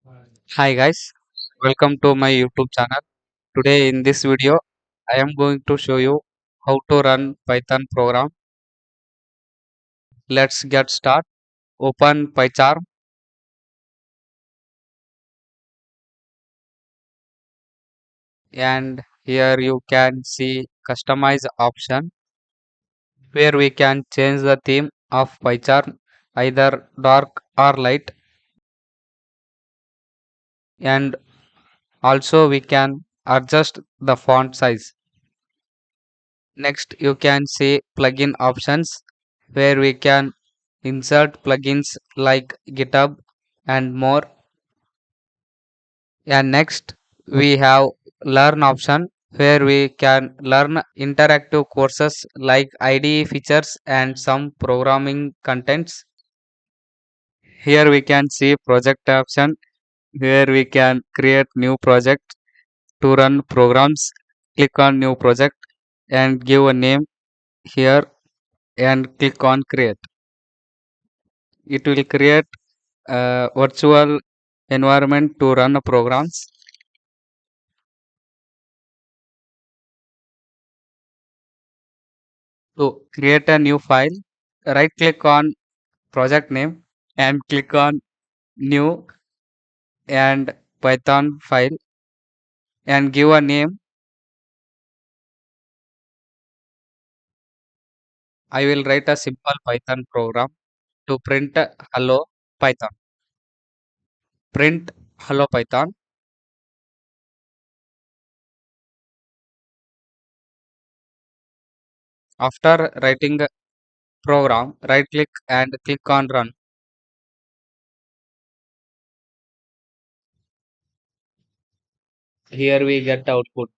Hi guys, welcome to my YouTube channel. Today in this video, I am going to show you how to run Python program. Let's get start. Open PyCharm and here you can see customize option where we can change the theme of PyCharm either dark or light, and also we can adjust the font size. Next you can see plugin options where we can insert plugins like GitHub and more. And next we have learn option where we can learn interactive courses like IDE features and some programming contents. Here we can see project option where we can create new project to run programs. Click on new project and give a name here and click on create. It will create a virtual environment to run programs. To create a new file, right click on project name and click on new and Python file and give a name. I will write a simple Python program to print hello Python. Print hello Python. After writing the program, right click and click on run. Here we get output.